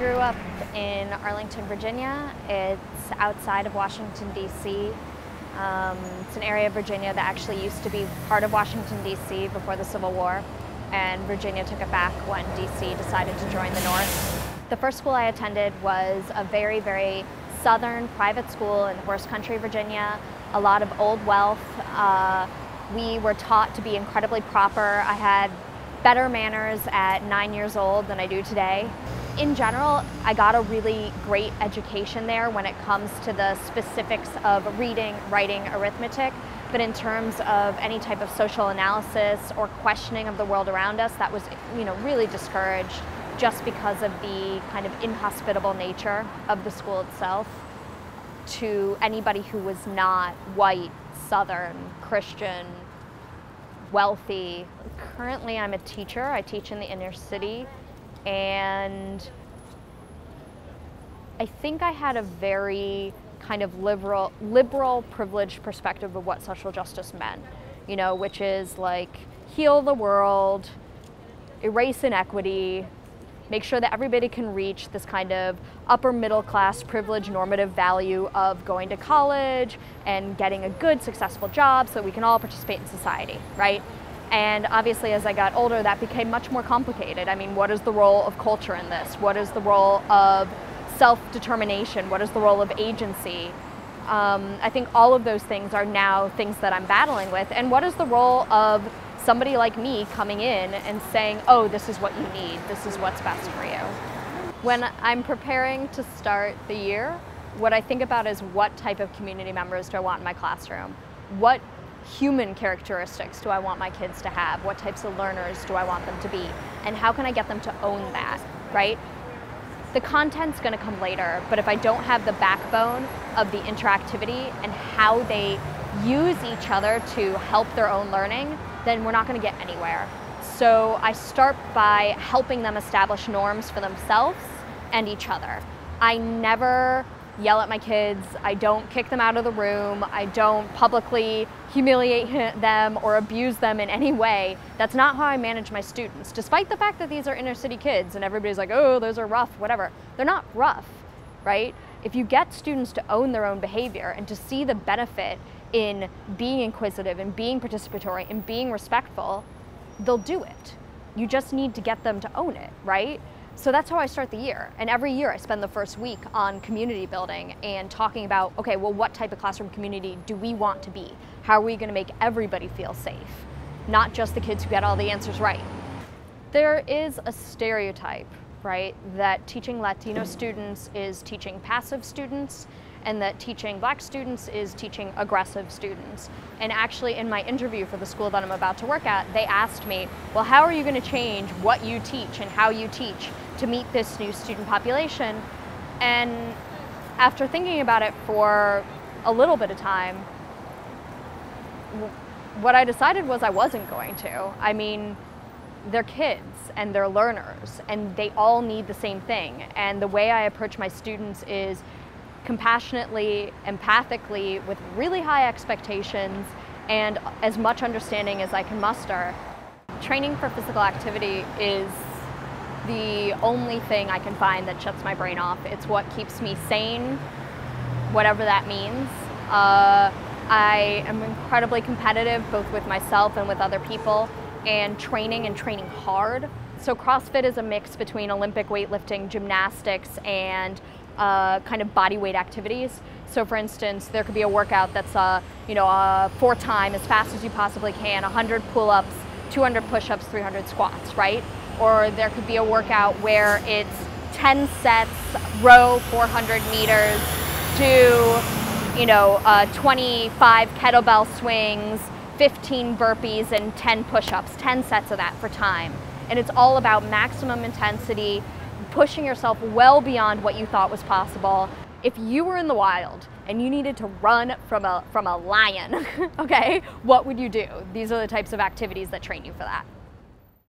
grew up in Arlington, Virginia. It's outside of Washington, D.C. It's an area of Virginia that actually used to be part of Washington, D.C. before the Civil War, and Virginia took it back when D.C. decided to join the North. The first school I attended was a very, very southern private school in horse country, Virginia. A lot of old wealth. We were taught to be incredibly proper. I had better manners at 9 years old than I do today. In general, I got a really great education there when it comes to the specifics of reading, writing, arithmetic. But in terms of any type of social analysis or questioning of the world around us, that was, really discouraged just because of the kind of inhospitable nature of the school itself to anybody who was not white, Southern, Christian, wealthy. Currently, I'm a teacher. I teach in the inner city, and I think I had a very kind of liberal, privileged perspective of what social justice meant, which is like heal the world, erase inequity, make sure that everybody can reach this kind of upper middle class privilege normative value of going to college and getting a good successful job so that we can all participate in society, right? And obviously as I got older that became much more complicated. I mean, what is the role of culture in this? What is the role of self-determination? What is the role of agency? I think all of those things are now things that I'm battling with. And what is the role of somebody like me coming in and saying, oh, this is what you need, this is what's best for you. When I'm preparing to start the year, what I think about is what type of community members do I want in my classroom? What human characteristics do I want my kids to have? What types of learners do I want them to be? And how can I get them to own that, right? The content's gonna come later, but if I don't have the backbone of the interactivity and how they use each other to help their own learning, then we're not going to get anywhere. So I start by helping them establish norms for themselves and each other. I never yell at my kids. I don't kick them out of the room. I don't publicly humiliate them or abuse them in any way. That's not how I manage my students, despite the fact that these are inner city kids and everybody's like, oh, those are rough, whatever. They're not rough, right? If you get students to own their own behavior and to see the benefit in being inquisitive and being participatory and being respectful, they'll do it. You just need to get them to own it, right? So that's how I start the year. And every year I spend the first week on community building and talking about, okay, well, what type of classroom community do we want to be? How are we going to make everybody feel safe? Not just the kids who get all the answers right. There is a stereotype, right, that teaching Latino students is teaching passive students, and that teaching Black students is teaching aggressive students. And actually in my interview for the school that I'm about to work at, they asked me, well, how are you going to change what you teach and how you teach to meet this new student population? And after thinking about it for a little bit of time, what I decided was I wasn't going to. I mean, they're kids and they're learners and they all need the same thing. And the way I approach my students is compassionately, empathically, with really high expectations and as much understanding as I can muster. Training for physical activity is the only thing I can find that shuts my brain off. It's what keeps me sane, whatever that means. I am incredibly competitive, both with myself and with other people, and training hard. So CrossFit is a mix between Olympic weightlifting, gymnastics, and kind of body weight activities. So for instance, there could be a workout that's 4-time as fast as you possibly can, 100 pull-ups, 200 push-ups, 300 squats, right? Or there could be a workout where it's 10 sets, row 400 meters, do 25 kettlebell swings, 15 burpees, and 10 push-ups, 10 sets of that for time. And it's all about maximum intensity, pushing yourself well beyond what you thought was possible. If you were in the wild and you needed to run from a lion, okay, what would you do? These are the types of activities that train you for that.